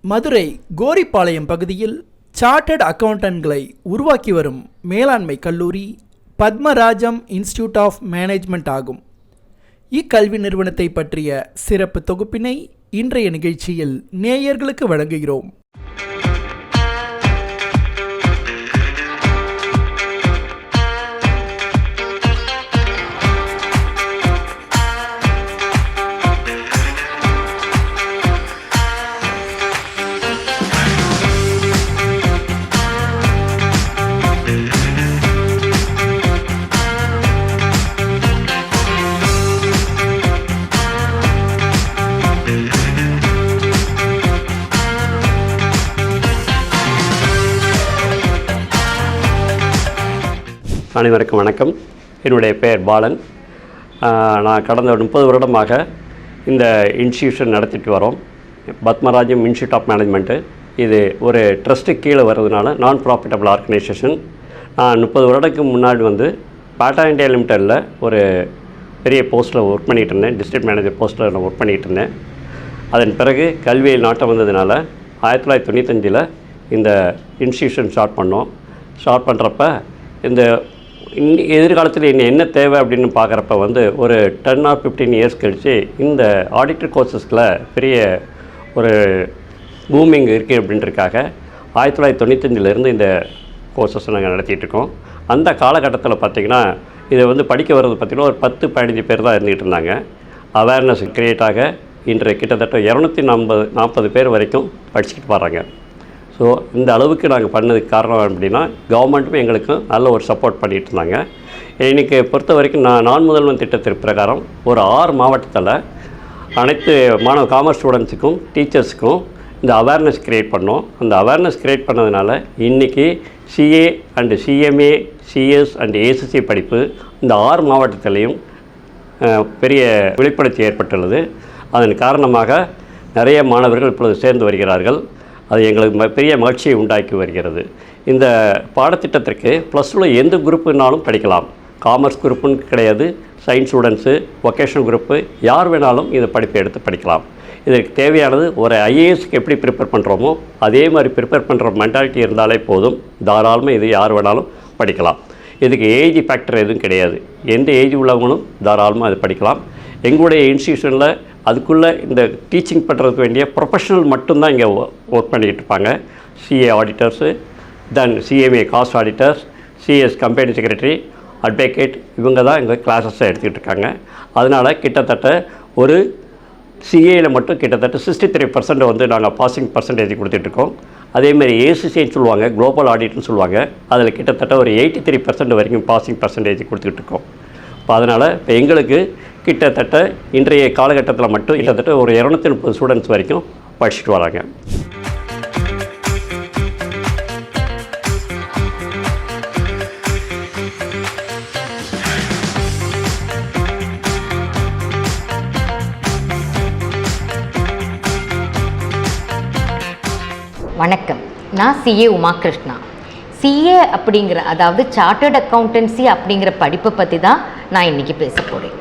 மதுரை கோரிப்பாளையம் பகுதியில் சார்ட்டர்ட் அக்கவுண்டன்ட்களை உருவாக்கி வரும் மேலாண்மை கல்லூரி பத்மராஜம் இன்ஸ்டிடியூட் ஆஃப் மேனேஜ்மெண்ட் ஆகும். இக்கல்வி நிறுவனத்தை பற்றிய சிறப்பு தொகுப்பினை இன்றைய நிகழ்ச்சியில் நேயர்களுக்கு வழங்குகிறோம். அனைவருக்கும் வணக்கம். என்னுடைய பெயர் பாலன். நான் கடந்த 30 வருடமாக இந்த இன்ஸ்டியூஷன் நடத்திட்டு வரோம். பத்மராஜம் இன்ஸ்டியூட் ஆஃப் மேனேஜ்மெண்ட்டு இது ஒரு ட்ரஸ்ட்டு கீழே வர்றதுனால நான் ப்ராஃபிட்டபிள் ஆர்கனைசேஷன். நான் 30 வருடத்துக்கு முன்னாடி டாடா இந்தியா லிமிட்டடில் ஒரு பெரிய போஸ்ட்டில் ஒர்க் பண்ணிகிட்டு இருந்தேன். டிஸ்ட்ரிக்ட் மேனேஜர் போஸ்ட்டில் நான் ஒர்க் பண்ணிகிட்டு இருந்தேன். அதன் பிறகு கல்வியில் நாட்டம் வந்ததுனால 1995 இந்த இன்ஸ்டியூஷன் ஸ்டார்ட் பண்ணோம். ஸ்டார்ட் பண்ணுறப்ப இந்த எதிர்காலத்தில் என்ன தேவை அப்படின்னு பார்க்குறப்ப ஒரு 10 or 15 இயர்ஸ் கழித்து இந்த ஆடிட்டர் கோர்சஸில் பெரிய ஒரு பூமிங் இருக்குது அப்படின்றதுக்காக 1995 இந்த கோர்சஸ் நாங்கள் நடத்திட்டுருக்கோம். அந்த காலகட்டத்தில் பார்த்திங்கன்னா இதை படிக்க வர்றது பார்த்திங்கன்னா ஒரு 10-15 பேர் தான் இருந்துகிட்டு இருந்தாங்க. அவேர்னஸ் க்ரியேட் ஆக இன்று கிட்டத்தட்ட 240 பேர் வரைக்கும் படிச்சுக்கிட்டு வராங்க. ஸோ இந்த அளவுக்கு நாங்கள் பண்ணதுக்கு காரணம் அப்படின்னா கவர்மெண்ட்டுமே எங்களுக்கு நல்ல ஒரு சப்போர்ட் பண்ணிகிட்டு இருந்தாங்க. இன்றைக்கி பொறுத்த வரைக்கும் நான் முதல்வன் திட்டத்திற்கு பிரகாரம் ஒரு 6 மாவட்டத்தில் அனைத்து மாணவ காமர்ஸ் ஸ்டூடெண்ட்ஸுக்கும் டீச்சர்ஸுக்கும் இந்த அவேர்னஸ் க்ரியேட் பண்ணோம். அந்த அவேர்னஸ் க்ரியேட் பண்ணதுனால இன்றைக்கி CA and CMA CS and ACC படிப்பு இந்த 6 மாவட்டத்திலையும் பெரிய விழிப்புணர்ச்சி ஏற்பட்டுள்ளது. அதன் காரணமாக நிறைய மாணவர்கள் இப்பொழுது சேர்ந்து வருகிறார்கள். அது எங்களுக்கு பெரிய மகிழ்ச்சியை உண்டாக்கி வருகிறது. இந்த பாடத்திட்டத்திற்கு +2 எந்த குரூப்புனாலும் படிக்கலாம். காமர்ஸ் குரூப்புன்னு கிடையாது. சயின்ஸ் ஸ்டூடெண்ட்ஸு, வொகேஷனல் குரூப்பு யார் வேணாலும் இந்த படிப்பை எடுத்து படிக்கலாம். இதற்கு தேவையானது ஒரு ஐஏஎஸ்க்கு எப்படி ப்ரிப்பேர் பண்ணுறோமோ அதே மாதிரி ப்ரிப்பேர் பண்ணுற மென்டாலிட்டி இருந்தாலே போதும். தாராளமாக இது யார் வேணாலும் படிக்கலாம். இதுக்கு ஏஜ் ஃபேக்டர் எதுவும் கிடையாது. எந்த ஏஜ் உள்ளவங்களும் தாராளமாக அது படிக்கலாம். எங்களுடைய இன்ஸ்டியூஷனில் அதுக்குள்ளே இந்த டீச்சிங் பண்ணுறதுக்கு வேண்டிய ப்ரொஃபஷனல் மட்டும்தான் இங்கே ஒர்க் பண்ணிக்கிட்டு இருப்பாங்க. CA auditors, then CMA cost auditors, CS company secretary, advocate இவங்க தான் எங்கள் கிளாஸஸை எடுத்துக்கிட்டு இருக்காங்க. அதனால் கிட்டத்தட்ட ஒரு சிஏயில் மட்டும் கிட்டத்தட்ட 63% நாங்கள் பாசிங் பர்சன்டேஜ் கொடுத்துட்ருக்கோம். அதேமாதிரி ஏசிசின்னு சொல்லுவாங்க, குளோபல் ஆடிட்னு சொல்லுவாங்க. அதில் கிட்டத்தட்ட ஒரு 83% வரைக்கும் பாசிங் பர்சன்டேஜ் கொடுத்துக்கிட்டு இருக்கோம். இப்போ அதனால் இப்போ எங்களுக்கு கிட்டத்தட்ட இன்றைய காலகட்டத்தில் மட்டும் கிட்டத்தட்ட ஒரு 230 ஸ்டூடெண்ட்ஸ் வரைக்கும் படிச்சுட்டு வராங்க. வணக்கம், நான் சிஏ உமா கிருஷ்ணா. சிஏ அப்படிங்கிற அதாவது சார்ட்டர்ட் அக்கௌண்டன்சி அப்படிங்கிற படிப்பை பற்றி தான் நான் இன்றைக்கி பேச போகிறேன்.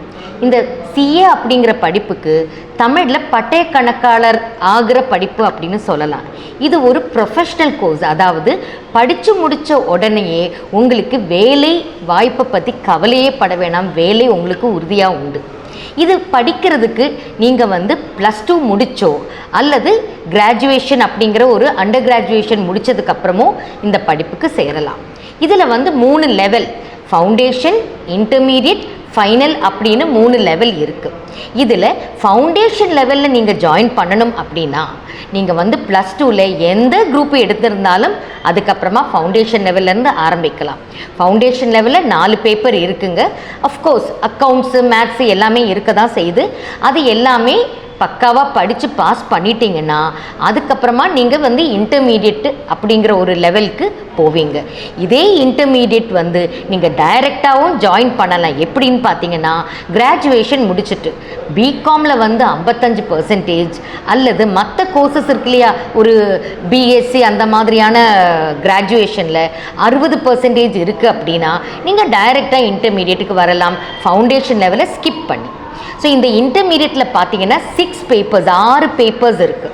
இந்த சிஏ அப்படிங்கிற படிப்புக்கு தமிழில் பட்டய கணக்காளர் ஆகிற படிப்பு அப்படின்னு சொல்லலாம். இது ஒரு ப்ரொஃபஷ்னல் கோர்ஸ். அதாவது படித்து முடித்த உடனேயே உங்களுக்கு வேலை வாய்ப்பை பற்றி கவலையே பட வேணாம். வேலை உங்களுக்கு உறுதியாக உண்டு. இது படிக்கிறதுக்கு நீங்கள் +2 முடித்தோ அல்லது கிராஜுவேஷன் அப்படிங்கிற ஒரு அண்டர் கிராஜுவேஷன் முடித்ததுக்கப்புறமோ இந்த படிப்புக்கு சேரலாம். இதில் 3 லெவல், ஃபவுண்டேஷன், இன்டர்மீடியட், ஃபைனல் அப்படின்னு 3 லெவல் இருக்குது. இதில் ஃபவுண்டேஷன் லெவலில் நீங்கள் ஜாயின் பண்ணணும் அப்படின்னா நீங்கள் +2ல் எந்த குரூப் எடுத்திருந்தாலும் அதுக்கப்புறமா ஃபவுண்டேஷன் லெவல்லேருந்து ஆரம்பிக்கலாம். ஃபவுண்டேஷன் லெவலில் 4 பேப்பர் இருக்குங்க. அஃப்கோர்ஸ் அக்கௌண்ட்ஸு, மேத்ஸு எல்லாமே இருக்க தான் செய்யுது. அது எல்லாமே பக்காவாக படித்து பாஸ் பண்ணிட்டீங்கன்னா அதுக்கப்புறமா நீங்கள் இன்டர்மீடியட் அப்படிங்கிற ஒரு லெவலுக்கு போவீங்க. இதே இன்டர்மீடியட் நீங்கள் டைரெக்டாகவும் ஜாயின் பண்ணலாம். எப்படின்னு பார்த்தீங்கன்னா கிராஜுவேஷன் முடிச்சுட்டு பிகாமில் 55% அல்லது மற்ற கோர்சஸ் இருக்கு இல்லையா, ஒரு பிஎஸ்சி அந்த மாதிரியான கிராஜுவேஷனில் 60% இருக்குது அப்படின்னா நீங்கள் டைரெக்டாக இன்டர்மீடியட்டுக்கு வரலாம், ஃபவுண்டேஷன் லெவலை ஸ்கிப் பண்ணி. ஸோ இந்த இன்டர்மீடியட்டில் பார்த்தீங்கன்னா 6 பேப்பர்ஸ் 6 பேப்பர்ஸ் இருக்குது.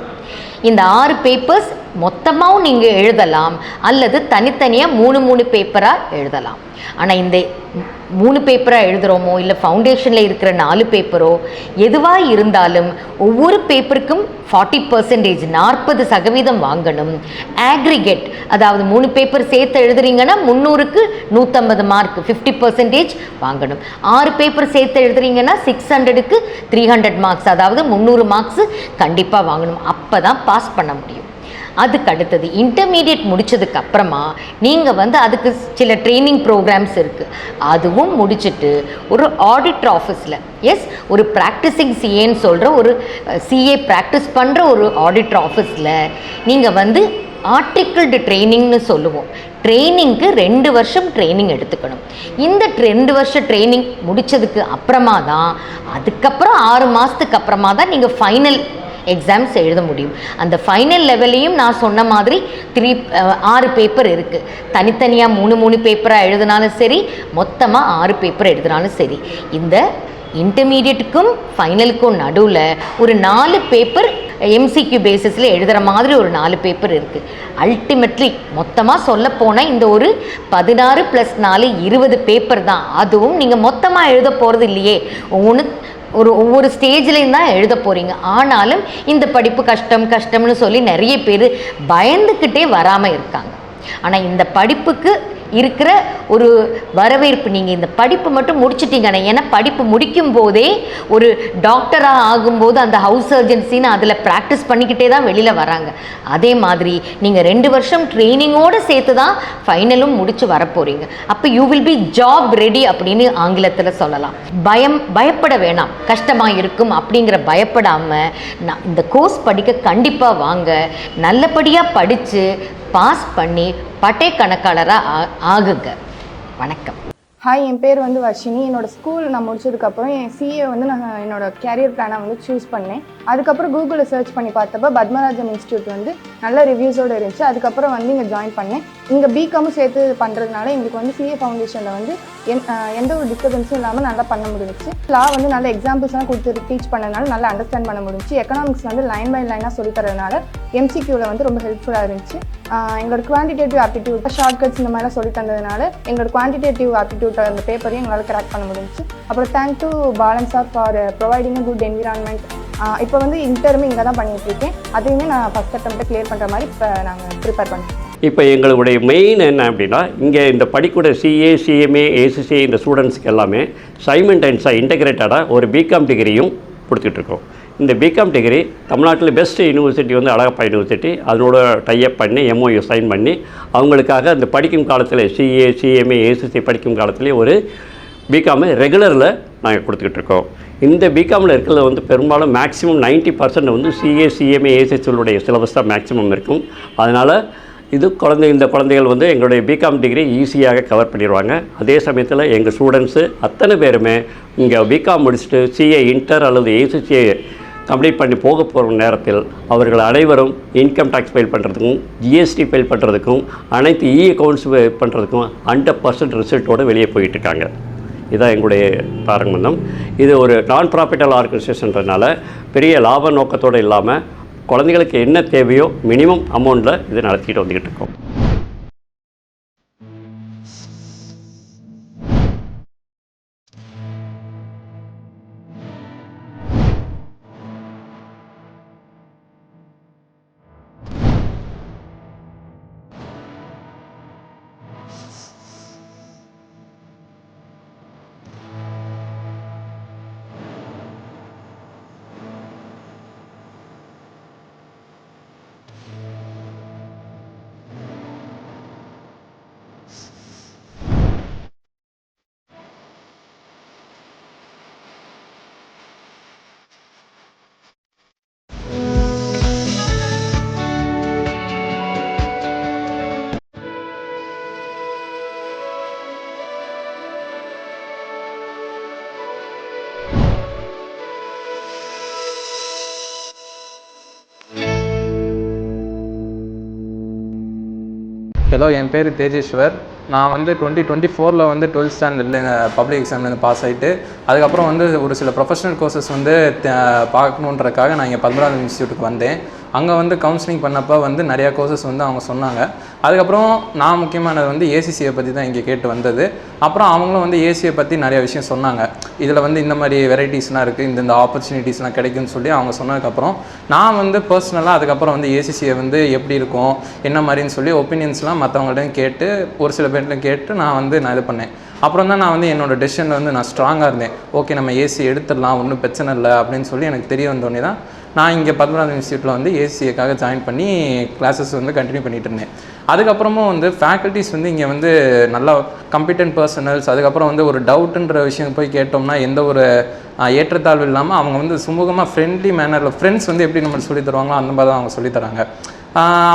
இந்த 6 பேப்பர்ஸ் மொத்தமாகவும் நீங்கள் எழுதலாம், அல்லது தனித்தனியாக 3 பேப்பராக எழுதலாம். ஆனால் இந்த 3 பேப்பராக எழுதுகிறோமோ இல்லை ஃபவுண்டேஷனில் இருக்கிற 4 பேப்பரோ எதுவாக இருந்தாலும் ஒவ்வொரு பேப்பருக்கும் 40%, 40% வாங்கணும். ஆக்ரிகேட், அதாவது 3 பேப்பர் சேர்த்து எழுதுறீங்கன்னா 300க்கு 150 மார்க், 50% வாங்கணும். 6 பேப்பர் சேர்த்து எழுதுறீங்கன்னா 600க்கு 300 மார்க்ஸ், அதாவது 300 மார்க்ஸ் கண்டிப்பாக வாங்கணும். அப்போ தான் பாஸ் பண்ண முடியும். அதுக்கு அடுத்தது இன்டர்மீடியட் முடித்ததுக்கு அப்புறமா நீங்கள் அதுக்கு சில ட்ரைனிங் ப்ரோக்ராம்ஸ் இருக்குது. அதுவும் முடிச்சுட்டு ஒரு ஆடிட்டர் ஆஃபீஸில், ஒரு ப்ராக்டிஸிங் சிஏன்னு சொல்கிற ஒரு சிஏ ப்ராக்டிஸ் பண்ணுற ஒரு ஆடிட்டர் ஆஃபீஸில் நீங்கள் ஆர்டிக்கிள்டு ட்ரைனிங்னு சொல்லுவோம். ட்ரைனிங்க்கு 2 வருஷம் ட்ரைனிங் எடுத்துக்கணும். இந்த 2 வருஷம் ட்ரைனிங் முடித்ததுக்கு அப்புறமா தான், அதுக்கப்புறம் 6 மாதத்துக்கு அப்புறமா தான் நீங்கள் ஃபைனல் எக்ஸாம்ஸ் எழுத முடியும். அந்த ஃபைனல் லெவலையும் நான் சொன்ன மாதிரி 6 பேப்பர் இருக்குது. தனித்தனியாக 3 பேப்பராக எழுதினாலும் சரி, மொத்தமாக 6 பேப்பர் எழுதினாலும் சரி. இந்த இன்டர்மீடியட்டுக்கும் ஃபைனலுக்கும் நடுவில் ஒரு 4 பேப்பர் எம்சிக்யூ பேசிஸில் எழுதுகிற மாதிரி ஒரு 4 பேப்பர் இருக்குது. அல்டிமேட்லி மொத்தமாக சொல்ல போனால் இந்த ஒரு 16 + 4 20 பேப்பர் தான். அதுவும் நீங்கள் மொத்தமாக எழுத போகிறது இல்லையே, ஒவ்வொரு ஸ்டேஜ்லேயும் தான் எழுத போகிறீங்க. ஆனாலும் இந்த படிப்பு கஷ்டம்னு சொல்லி நிறைய பேர் பயந்துக்கிட்டே வராமல் இருக்காங்க. ஆனால் இந்த படிப்புக்கு இருக்கிற ஒரு வரவேற்பு, நீங்கள் இந்த படிப்பு மட்டும் முடிச்சிட்டிங்கன்னா, ஏன்னா படிப்பு முடிக்கும் போதே ஒரு டாக்டராக ஆகும்போது அந்த ஹவுஸ் சர்ஜன்சின்னு அதில் ப்ராக்டிஸ் பண்ணிக்கிட்டே தான் வெளியில் வராங்க. அதே மாதிரி நீங்கள் 2 வருஷம் ட்ரைனிங்கோடு சேர்த்து தான் ஃபைனலும் முடித்து வரப்போகிறீங்க. அப்போ you will B job ready அப்படின்னு ஆங்கிலத்தில் சொல்லலாம். பயப்பட வேணாம், கஷ்டமாக இருக்கும் அப்படிங்கிற பயப்படாமல் நான் இந்த கோர்ஸ் படிக்க கண்டிப்பாக வாங்க. நல்லபடியாக படித்து பாஸ் பண்ணி பட்டை கணக்காளராக ஆகுங்க. வணக்கம். ஹாய், என் பேர் வர்ஷினி. என்னோடய ஸ்கூல் நான் முடிச்சதுக்கப்புறம் என் சிஏ நான் என்னோடய கேரியர் பிளானை சூஸ் பண்ணேன். அதுக்கப்புறம் கூகுளில் சர்ச் பண்ணி பார்த்தப்போ பத்மராஜம் இன்ஸ்டியூட் நல்ல ரிவ்யூஸோடு இருந்துச்சு. அதுக்கப்புறம் இங்கே ஜாயின் பண்ணேன். இங்கே பிகாமும் சேர்த்து பண்ணுறதுனால எங்களுக்கு சிஏ ஃபவுண்டேஷனில் எந்த ஒரு டிஸ்டர்பன்ஸும் இல்லாமல் நல்லா பண்ண முடிஞ்சிச்சு. லா நல்ல எக்ஸாம்பிள்ஸ்லாம் கொடுத்து டீச் பண்ணதுனால நல்லா அண்டர்ஸ்டாண்ட் பண்ண முடிஞ்சிச்சு. எக்கனாமிக்ஸ் லைன் பை லைனாக சொல்லித்தரதுனால எம்சிக்யூவில் ரொம்ப ஹெல்ப்ஃபுல்லாக இருந்துச்சு. எங்களோட குவான்டிடேட்டிவ் ஆப்டிடியூட், ஷார்ட்கட்ஸ் இந்த மாதிரிலாம் சொல்லி தந்ததுனால எங்களோட குவான்டிடேட்டிவ் ஆப்டிடியூட் அந்த பேப்பரையும் எங்களால் கிராக் பண்ண முடிஞ்சிச்சு. அப்புறம் thank to Balan sir for providing a good environment. இப்போ இன்டர்மே இங்கே தான் பண்ணிகிட்ருக்கேன். அதையுமே நான் ஃபஸ்ட் அட்டெம்ப்ட்டை கிளியர் பண்ணுற மாதிரி இப்போ நாங்கள் ப்ரிப்பேர் பண்ணுறோம். இப்போ எங்களுடைய மெயின் என்ன அப்படின்னா, இங்கே இந்த படிக்கூட சிஏ, சிஎம்ஏ, ஏசிசிஏ இந்த ஸ்டூடெண்ட்ஸ்க்கு எல்லாமே சைமல்டேனியஸாக இன்டெகிரேட்டடாக ஒரு பிகாம் டிகிரியும் கொடுத்துட்ருக்கோம். இந்த பிகாம் டிகிரி தமிழ்நாட்டில் பெஸ்ட் யூனிவர்சிட்டி அழகப்பா யூனிவர்சிட்டி அதனோட டைப் பண்ணி எம்ஓயு சைன் பண்ணி அவங்களுக்காக அந்த படிக்கும் காலத்தில் சிஏ, சிஎம்ஏ, ஏசிசி படிக்கும் காலத்துலேயே ஒரு பிகாமு ரெகுலரில் நாங்கள் கொடுத்துக்கிட்ருக்கோம். இந்த பிகாமில் இருக்கிறது பெரும்பாலும் மேக்ஸிமம் 90% சிஏ, சிஎம்ஏ, ஏசிசிகளுடைய சிலபஸ் தான் மேக்ஸிமம் இருக்கும். அதனால் இந்த குழந்தைகள் எங்களுடைய பிகாம் டிகிரி ஈஸியாக கவர் பண்ணிடுவாங்க. அதே சமயத்தில் எங்கள் ஸ்டூடெண்ட்ஸு அத்தனை பேருமே இங்கே பிகாம் முடிச்சுட்டு சிஏ இன்டர் அல்லது ஏசிசிஏ கம்ப்ளீட் பண்ணி போக போகிற நேரத்தில் அவர்கள் அனைவரும் இன்கம் டேக்ஸ் ஃபைல் பண்ணுறதுக்கும், ஜிஎஸ்டி ஃபைல் பண்ணுறதுக்கும், அனைத்து அக்கௌண்ட்ஸ் பண்ணுறதுக்கும் 100% ரிசல்ட்டோடு வெளியே போயிட்டுருக்காங்க. இதுதான் எங்களுடைய தாரகமந்தம். இது ஒரு நான் ப்ராஃபிட்டல் ஆர்கனைசேஷன்றதுனால பெரிய லாப நோக்கத்தோடு இல்லாமல் குழந்தைகளுக்கு என்ன தேவையோ மினிமம் அமௌண்ட்டில் இது நடத்திட்டு வந்துக்கிட்டு இருக்கோம். ஹலோ, என் பேர் தேஜேஸ்வர். நான் 2024 12th ஸ்டாண்டர்டில் பப்ளிக் எக்ஸாம்லேருந்து பாஸ் ஆகிட்டு அதுக்கப்புறம் ஒரு சில ப்ரொஃபஷனல் கோர்சஸ் பார்க்கணுன்றதுக்காக நான் இங்கே பத்மராஜம் இன்ஸ்டியூட்டுக்கு வந்தேன். அங்கே வந்து கவுன்சிலிங் பண்ணப்போ வந்து நிறையா கோர்சஸ் வந்து அவங்க சொன்னாங்க. அதுக்கப்புறம் நான் முக்கியமானது வந்து ஏசிசியை பற்றி தான் இங்கே கேட்டு வந்தது. அப்புறம் அவங்களும் வந்து ஏசியை பற்றி நிறைய விஷயம் சொன்னாங்க. இதில் வந்து இந்த மாதிரி வெரைட்டிஸ்லாம் இருக்குது, இந்த ஆப்பர்ச்சுனிட்டிஸ்லாம் கிடைக்குன்னு சொல்லி அவங்க சொன்னதுக்கப்புறம் நான் வந்து பர்சனலாக அதுக்கப்புறம் வந்து ஏசிசியை வந்து எப்படி இருக்கும் என்ன மாதிரின்னு சொல்லி ஒப்பீனியன்ஸ்லாம் மற்றவங்கள்ட்டையும் கேட்டு ஒரு சில பேர்ட்டையும் கேட்டு நான் இது பண்ணேன். அப்புறம் தான் நான் வந்து என்னோடய டெசிஷனில் வந்து நான் ஸ்ட்ராங்காக இருந்தேன். ஓகே, நம்ம ஏசி எடுத்துடலாம், ஒன்றும் பிரச்சனை இல்லை அப்படின்னு சொல்லி எனக்கு தெரிய வந்தோடனே தான் நான் இங்கே பத்மநாபம் இன்ஸ்டியூட்டில் வந்து ஏசிஏக்காக ஜாயின் பண்ணி கிளாஸஸ் வந்து கண்டினியூ பண்ணிகிட்டு இருந்தேன். அதுக்கப்புறமும் வந்து ஃபேக்கல்ட்டிஸ் வந்து இங்கே வந்து நல்லா கம்பிட்டன்ட் பர்சனல்ஸ். அதுக்கப்புறம் வந்து ஒரு டவுட்டுன்ற விஷயம் போய் கேட்டோம்னா எந்த ஒரு ஏற்றத்தாழ்வு இல்லாமல் அவங்க வந்து சுமூகமாக ஃப்ரெண்ட்லி மேனரில் ஃப்ரெண்ட்ஸ் வந்து எப்படி நம்மளுக்கு சொல்லித் தருவாங்களோ அந்த மாதிரி தான் அவங்க சொல்லித்தராங்க.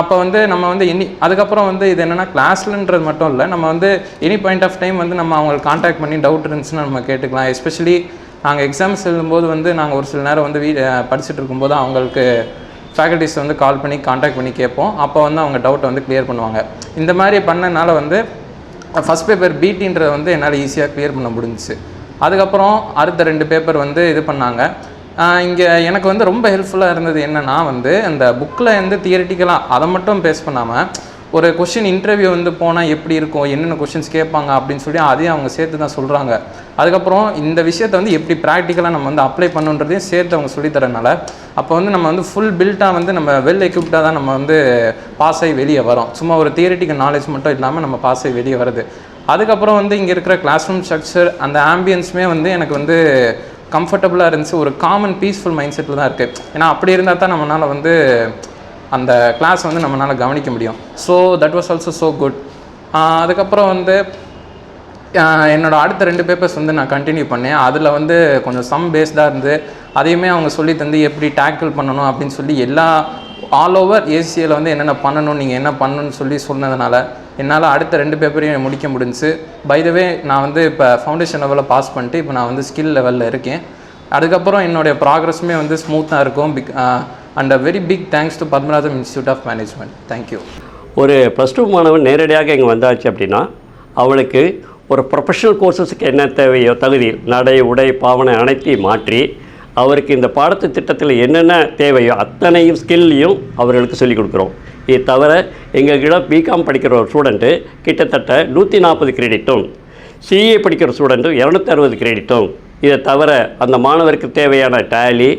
அப்போ வந்து நம்ம வந்து அதுக்கப்புறம் வந்து இது என்னென்னா கிளாஸ்லன்றது மட்டும் இல்லை, நம்ம வந்து எனி பாயிண்ட் ஆஃப் டைம் வந்து நம்ம அவங்களுக்கு காண்டாக்ட் பண்ணி டவுட் இருந்துச்சுன்னா நம்ம கேட்டுக்கலாம். எஸ்பெஷலி நாங்கள் எக்ஸாம்ஸ் எழுதும்போது வந்து நாங்கள் ஒரு சில நேரம் வந்து படிச்சுட்டு இருக்கும்போது அவங்களுக்கு ஃபேக்கல்ட்டிஸ் வந்து கால் பண்ணி காண்டாக்ட் பண்ணி கேட்போம். அப்போ வந்து அவங்க டவுட்டை வந்து கிளியர் பண்ணுவாங்க. இந்த மாதிரி பண்ணனால வந்து ஃபஸ்ட் பேப்பர் பிடின்றதை வந்து என்னால் ஈஸியாக கிளியர் பண்ண முடிஞ்சிச்சு. அதுக்கப்புறம் அடுத்த 2 பேப்பர் வந்து இது பண்ணாங்க. இங்கே எனக்கு வந்து ரொம்ப ஹெல்ப்ஃபுல்லாக இருந்தது என்னென்னா வந்து அந்த புக்கில் வந்து தியரிட்டிக்கலாக அதை மட்டும் பேஸ் பண்ணாமல் ஒரு கொஷின் இன்டர்வியூ வந்து போனால் எப்படி இருக்கும், என்னென்ன கொஷின்ஸ் கேட்பாங்க அப்படின்னு சொல்லி அதையும் அவங்க சேர்த்து தான் சொல்கிறாங்க. அதுக்கப்புறம் இந்த விஷயத்தை வந்து எப்படி ப்ராக்டிக்கலாக நம்ம வந்து அப்ளை பண்ணுன்றதையும் சேர்த்து அவங்க சொல்லித்தரனால அப்போ வந்து நம்ம வந்து ஃபுல் பில்ட்டாக வந்து நம்ம வெல் எக்யூப்டாக தான் நம்ம வந்து பாஸ் ஆகி வெளியே வரோம். சும்மா ஒரு தியரிட்டிக்கல் நாலேஜ் மட்டும் இல்லாமல் நம்ம பாஸ் ஆகி வெளியே வருது. அதுக்கப்புறம் வந்து இங்கே இருக்கிற கிளாஸ் ரூம் ஸ்ட்ரக்சர் அந்த ஆம்பியன்ஸுமே வந்து எனக்கு வந்து கம்ஃபர்டபுளாக இருந்துச்சு. ஒரு காமன் பீஸ்ஃபுல் மைண்ட் செட்டில் தான் இருக்குது. ஏன்னா அப்படி இருந்தால் தான் நம்மளால் வந்து அந்த கிளாஸ் வந்து நம்மளால் கவனிக்க முடியும். So that was also so good. அதுக்கப்புறம் வந்து என்னோடய அடுத்த 2 பேப்பர்ஸ் வந்து நான் கண்டினியூ பண்ணேன். அதில் வந்து கொஞ்சம் சம் பேஸ்டாக இருந்து அதையுமே அவங்க சொல்லி தந்து எப்படி டேக்கிள் பண்ணணும் அப்படின்னு சொல்லி ஆல் ஓவர் ஏசியில் வந்து என்னென்ன பண்ணணும், நீங்கள் என்ன பண்ணணும்னு சொல்லி சொன்னதுனால என்னால் அடுத்த 2 பேப்பரையும் முடிக்க முடிஞ்சுச்சு. பை த வே நான் வந்து இப்போ ஃபவுண்டேஷன் லெவலில் பாஸ் பண்ணிட்டு இப்போ நான் வந்து ஸ்கில் லெவலில் இருக்கேன். அதுக்கப்புறம் என்னுடைய ப்ராக்ரஸுமே வந்து ஸ்மூத்தாக இருக்கும். And a very big thanks to Padmanabham institute of management. Thank you. ஒரு +2 மாணவன் நேரடியாக இங்கே வந்தாச்சு அப்படின்னா அவளுக்கு ஒரு ப்ரொஃபஷனல் கோர்சஸுக்கு என்ன தேவையோ தகுதி நடை உடை பாவனை அனைத்தையும் மாற்றி அவருக்கு இந்த பாடத்து திட்டத்தில் என்னென்ன தேவையோ அத்தனையும் ஸ்கில்லையும் அவர்களுக்கு சொல்லிக் கொடுக்குறோம். இது தவிர எங்கள்கிட்ட பிகாம் படிக்கிற ஒரு ஸ்டூடெண்ட்டு கிட்டத்தட்ட 140 கிரெடிட்டும், சிஏ படிக்கிற ஸ்டூடெண்ட்டும் 260 கிரெடிட்டும், இதை தவிர அந்த மாணவருக்கு தேவையான டேலி,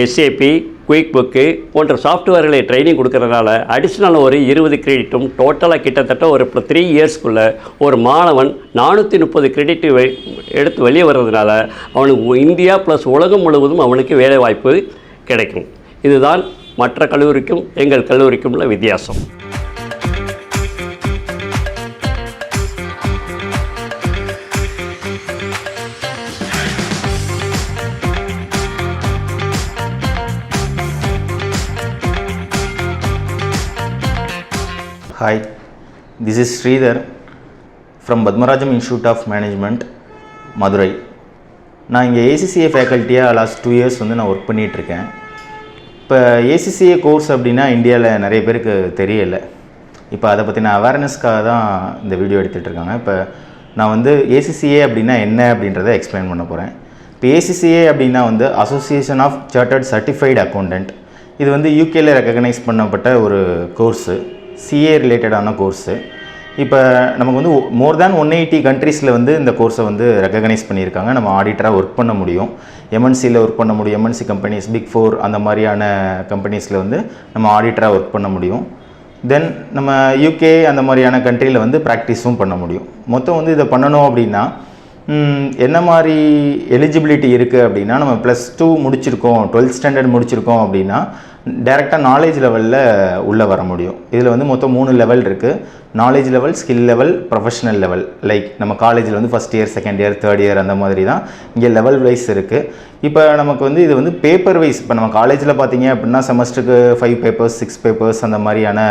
எஸ்ஏபி, குயிக் புக்கு போன்ற சாஃப்ட்வேர்களை ட்ரைனிங் கொடுக்கறதுனால அடிஷ்னல் ஒரு 20 கிரெடிட்டும் டோட்டலாக கிட்டத்தட்ட ஒரு 3 இயர்ஸ்க்குள்ளே ஒரு மாணவன் 430 கிரெடிட் எடுத்து வெளியே வர்றதுனால அவனுக்கு இந்தியா ப்ளஸ் உலகம் முழுவதும் அவனுக்கு வேலைவாய்ப்பு கிடைக்கும். இதுதான் மற்ற கல்லூரிக்கும் எங்கள் கல்லூரிக்கும் உள்ள வித்தியாசம். Hi, this is Sridhar from Padmarajam Institute of Management, Madurai. நான் இங்கே ACCA ஃபேக்கல்ட்டியாக லாஸ்ட் 2 இயர்ஸ் வந்து நான் ஒர்க் பண்ணிகிட்ருக்கேன். இப்போ ACCA கோர்ஸ் அப்படின்னா இந்தியாவில் நிறைய பேருக்கு தெரியலை. இப்போ அதை பற்றின அவேர்னஸ்க்காக தான் இந்த வீடியோ எடுத்துகிட்ருக்காங்க. இப்போ நான் வந்து ACCA அப்படின்னா என்ன அப்படின்றத எக்ஸ்பிளைன் பண்ண போகிறேன். இப்போ ACCA அப்படின்னா வந்து association of chartered certified accountant. இது வந்து யூகேயில் ரெக்கக்னைஸ் பண்ணப்பட்ட ஒரு கோர்ஸு, சிஏ ரிலேட்டடான கோர்ஸு. இப்போ நமக்கு வந்து மோர் தேன் 180 கண்ட்ரீஸில் வந்து இந்த கோர்ஸை வந்து ரெக்கக்னைஸ் பண்ணியிருக்காங்க. நம்ம ஆடிட்டராக ஒர்க் பண்ண முடியும், எம்என்சியில் ஒர்க் பண்ண முடியும், எம்என்சி கம்பெனிஸ், பிக் 4 அந்த மாதிரியான கம்பெனிஸில் வந்து நம்ம ஆடிட்டராக ஒர்க் பண்ண முடியும். தென் நம்ம யூகே அந்த மாதிரியான கண்ட்ரியில் வந்து ப்ராக்டிஸும் பண்ண முடியும். மொத்தம் வந்து இதை பண்ணணும் அப்படின்னா என்ன மாதிரி எலிஜிபிலிட்டி இருக்குது அப்படின்னா, நம்ம +2 முடிச்சிருக்கோம், 12th ஸ்டாண்டர்ட் முடிச்சிருக்கோம் அப்படின்னா டைரெக்டாக நாலேஜ் லெவலில் உள்ளே வர முடியும். இதில் வந்து மொத்தம் 3 லெவல் இருக்குது. Knowledge level, skill level, professional level. Like நம்ம காலேஜில் வந்து first year, second year, third year அந்த மாதிரி தான் இங்கே லெவல் வைஸ் இருக்குது. இப்போ நமக்கு வந்து இது வந்து பேப்பர் வைஸ். இப்போ நம்ம காலேஜில் பார்த்தீங்க அப்படின்னா செமஸ்டருக்கு 5 பேப்பர்ஸ் 6 பேப்பர்ஸ் அந்த மாதிரியான